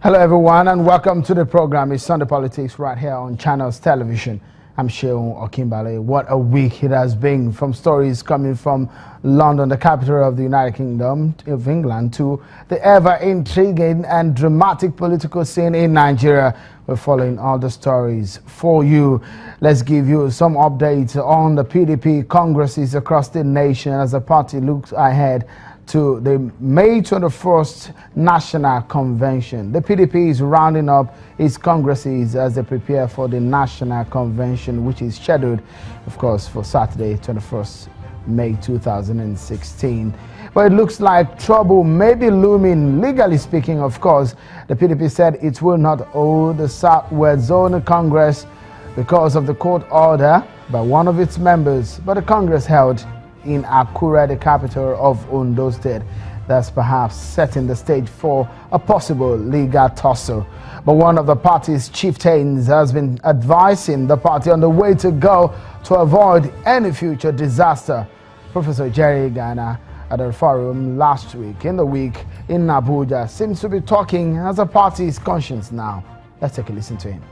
Hello everyone and welcome to the program. It's Sunday Politics right here on Channels Television. I'm Sheung Okimbale. What a week it has been, from stories coming from London, the capital of the United Kingdom of England, to the ever intriguing and dramatic political scene in Nigeria. We're following all the stories for you. Let's give you some updates on the PDP congresses across the nation as the party looks ahead to the May 21st National Convention. The PDP is rounding up its congresses as they prepare for the National Convention, which is scheduled, of course, for Saturday, 21st May 2016. But it looks like trouble may be looming. Legally speaking, of course, the PDP said it will not hold the Southwest Zone Congress because of the court order by one of its members, but the Congress held in Akure, the capital of Ondo State. That's perhaps setting the stage for a possible legal tussle. But one of the party's chieftains has been advising the party on the way to go to avoid any future disaster. Professor Jerry Ghana at the forum last week in Abuja seems to be talking as a party's conscience now. Let's take a listen to him.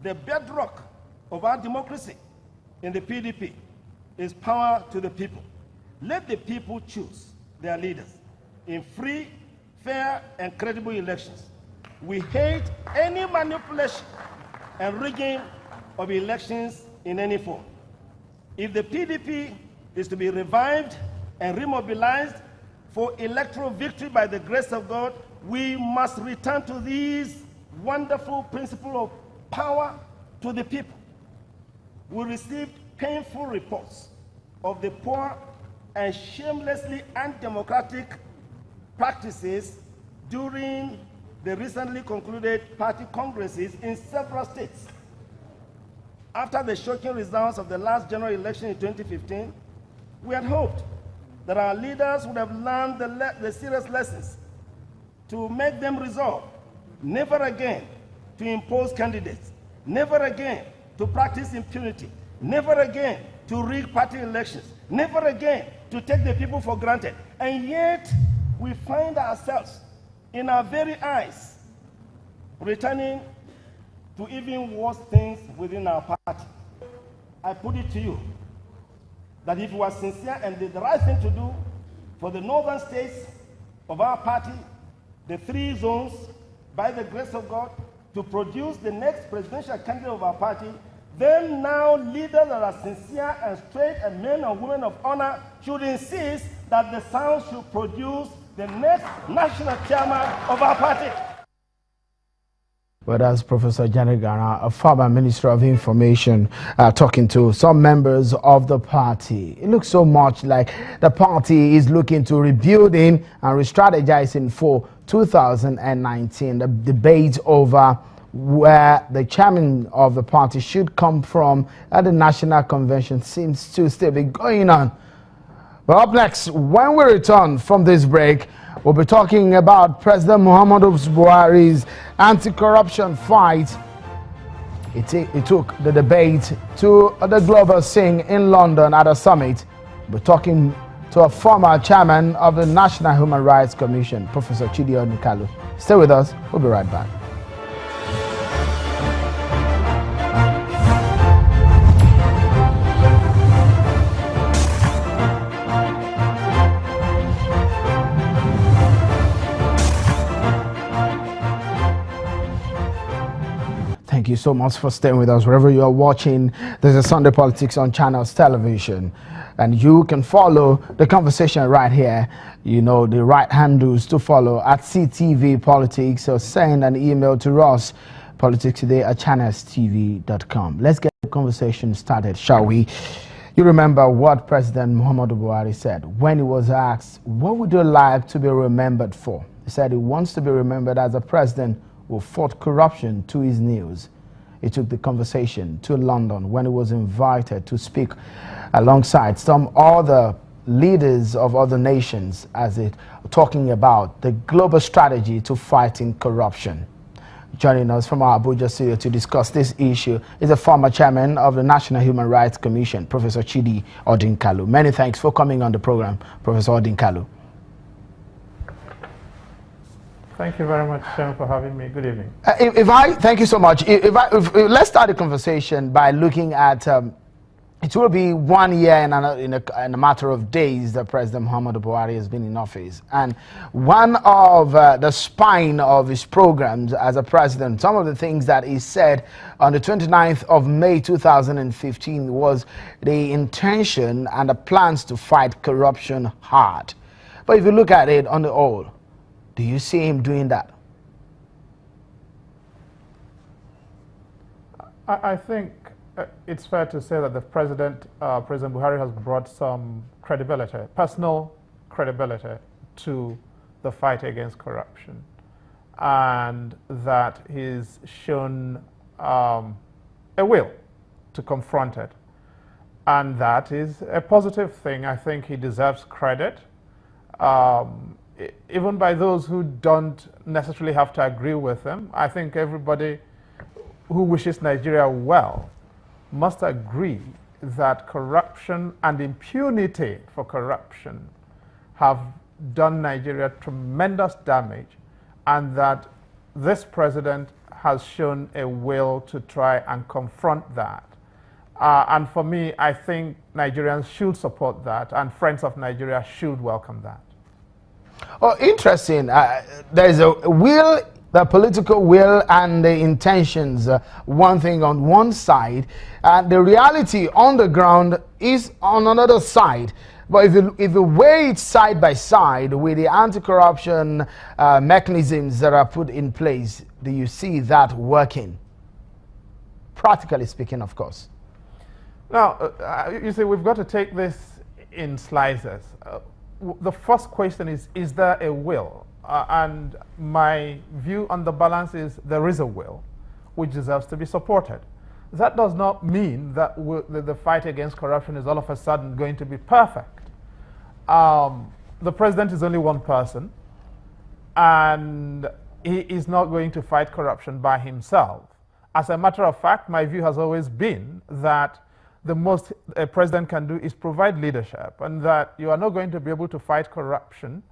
The bedrock of our democracy in the PDP is power to the people. Let the people choose their leaders in free, fair, and credible elections. We hate any manipulation and rigging of elections in any form. If the PDP is to be revived and remobilized for electoral victory by the grace of God, we must return to these wonderful principles of power to the people. We received painful reports of the poor and shamelessly undemocratic practices during the recently concluded party congresses in several states. After the shocking results of the last general election in 2015, we had hoped that our leaders would have learned the serious lessons to make them resolve never again to impose candidates, never again to practice impunity, never again to rig party elections, never again to take the people for granted. And yet, we find ourselves, in our very eyes, returning to even worse things within our party. I put it to you that if you are sincere and did the right thing to do for the northern states of our party, the 3 zones, by the grace of God, to produce the next presidential candidate of our party, then now leaders that are sincere and straight and men and women of honor should insist that the South should produce the next national chairman of our party. Well, that's Professor Jerry Ghana, a former Minister of Information, talking to some members of the party. It looks so much like the party is looking to rebuilding and re-strategizing for 2019. The debate over where the chairman of the party should come from at the National Convention seems to still be going on. But up next, when we return from this break, we'll be talking about President Muhammadu Buhari's anti-corruption fight. It took the debate to the global scene in London at a summit. We're talking to a former chairman of the National Human Rights Commission, Professor Chidi Odinkalu. Stay with us. We'll be right back. Thank you so much for staying with us wherever you are watching. This is Sunday Politics on Channels Television, and you can follow the conversation right here. You know the right handles to follow at CTV Politics, or send an email to us, politicstoday@channelstv.com. Let's get the conversation started, shall we? You remember what President Muhammadu Buhari said when he was asked, what would you like to be remembered for? He said he wants to be remembered as a president who fought corruption to his knees. He took the conversation to London when he was invited to speak alongside some other leaders of other nations as it talking about the global strategy to fighting corruption. Joining us from our Abuja studio to discuss this issue is the former chairman of the National Human Rights Commission, Professor Chidi Odinkalu. Many thanks for coming on the program, Professor Odinkalu. Thank you very much, Shem, for having me. Good evening. Thank you so much. Let's start the conversation by looking at it will be 1 year in a matter of days that President Muhammadu Buhari has been in office. And one of the spine of his programs as a president, some of the things that he said on the 29th of May 2015 was the intention and the plans to fight corruption hard. But if you look at it on the whole, do you see him doing that? I think it's fair to say that the President Buhari has brought some credibility, personal credibility to the fight against corruption, and that he's shown a will to confront it. And that is a positive thing. I think he deserves credit, even by those who don't necessarily have to agree with him. I think everybody who wishes Nigeria well must agree that corruption and impunity for corruption have done Nigeria tremendous damage, and that this president has shown a will to try and confront that. And for me, I think Nigerians should support that, and friends of Nigeria should welcome that. Oh, interesting. There's a will, the political will and the intentions, one thing on one side, and the reality on the ground is on another side. But if you weigh it side by side with the anti-corruption mechanisms that are put in place, do you see that working? Practically speaking, of course. Now, you see, we've got to take this in slices. The first question is there a will? And my view on the balance is there is a will, which deserves to be supported. That does not mean that the fight against corruption is all of a sudden going to be perfect. The president is only one person, and he is not going to fight corruption by himself. As a matter of fact, my view has always been that the most a president can do is provide leadership, and that you are not going to be able to fight corruption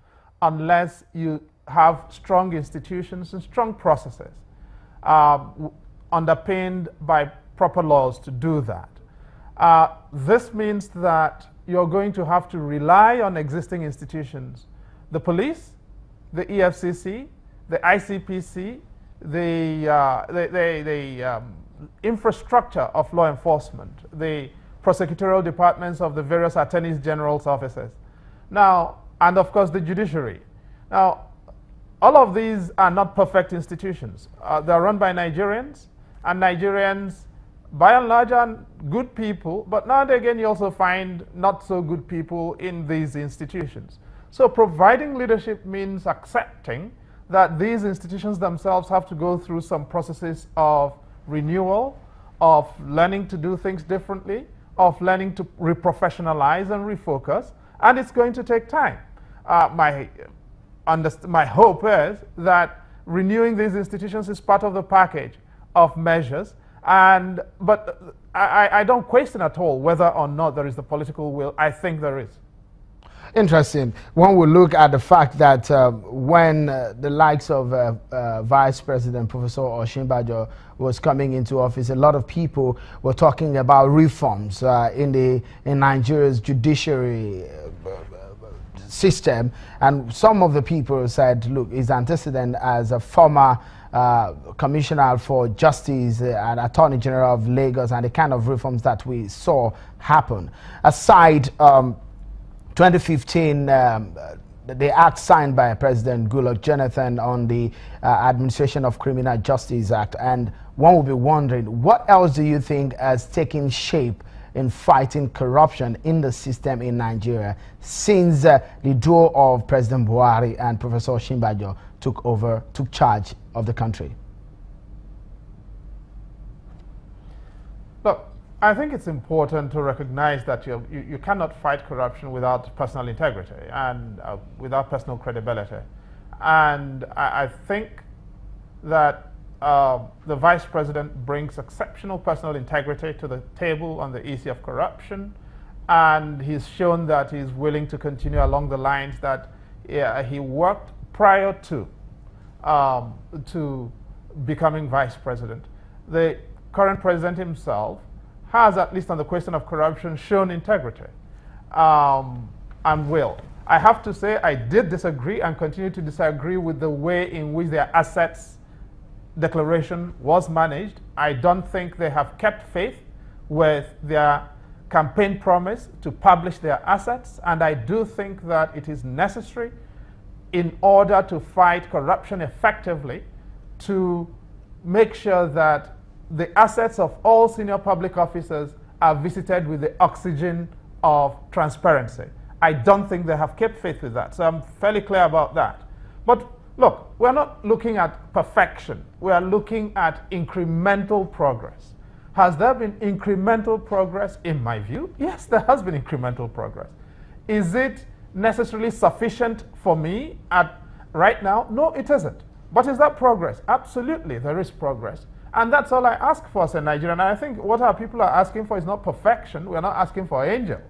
unless you have strong institutions and strong processes underpinned by proper laws to do that. This means that you're going to have to rely on existing institutions: the police, the EFCC, the ICPC, the infrastructure of law enforcement, the prosecutorial departments of the various attorneys general's offices. Now, and of course the judiciary. Now, all of these are not perfect institutions. They're run by Nigerians, and Nigerians, by and large, are good people, but now and again you also find not so good people in these institutions. So providing leadership means accepting that these institutions themselves have to go through some processes of renewal, of learning to do things differently, of learning to reprofessionalize and refocus, and it's going to take time. My hope is that renewing these institutions is part of the package of measures, but I don't question at all whether or not there is the political will. I think there is. Interesting. One will look at the fact that when the likes of Vice President Professor Osinbajo was coming into office, a lot of people were talking about reforms in Nigeria's judiciary system, and some of the people said, look, his antecedent as a former Commissioner for Justice and Attorney General of Lagos, and the kind of reforms that we saw happen. Aside 2015, the act signed by President Goodluck Jonathan on the Administration of Criminal Justice Act, and one will be wondering, what else do you think has taken shape in fighting corruption in the system in Nigeria since the duo of President Buhari and Professor Osinbajo took charge of the country? Look, I think it's important to recognize that you cannot fight corruption without personal integrity and without personal credibility. And I think that the vice president brings exceptional personal integrity to the table on the issue of corruption, and he's shown that he's willing to continue along the lines that he worked prior to becoming vice president. The current president himself has, at least on the question of corruption, shown integrity and will. I have to say I did disagree and continue to disagree with the way in which their assets declaration was managed. I don't think they have kept faith with their campaign promise to publish their assets, and I do think that it is necessary in order to fight corruption effectively to make sure that the assets of all senior public officers are visited with the oxygen of transparency. I don't think they have kept faith with that, so I'm fairly clear about that. But look, we're not looking at perfection. We are looking at incremental progress. Has there been incremental progress? In my view, yes, there has been incremental progress. Is it necessarily sufficient for me right now? No, it isn't. But is that progress? Absolutely, there is progress. And that's all I ask for as a Nigerian. And I think what our people are asking for is not perfection. We're not asking for angels.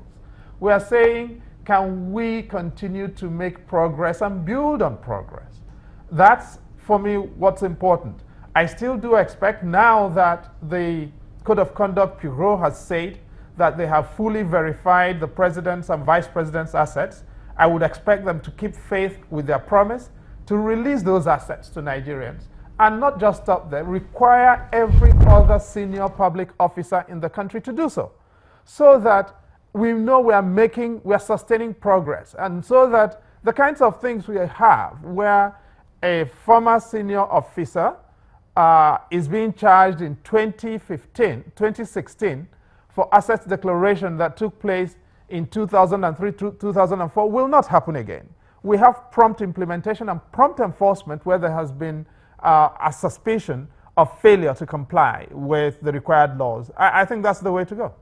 We are saying, can we continue to make progress and build on progress? That's, for me, what's important. I still do expect, now that the Code of Conduct Bureau has said that they have fully verified the president's and vice president's assets, I would expect them to keep faith with their promise to release those assets to Nigerians, and not just stop there, require every other senior public officer in the country to do so, so that we know we are sustaining progress, and so that the kinds of things we have where a former senior officer is being charged in 2016 for assets declaration that took place in 2003 to 2004 will not happen again. We have prompt implementation and prompt enforcement where there has been a suspicion of failure to comply with the required laws. I think that's the way to go.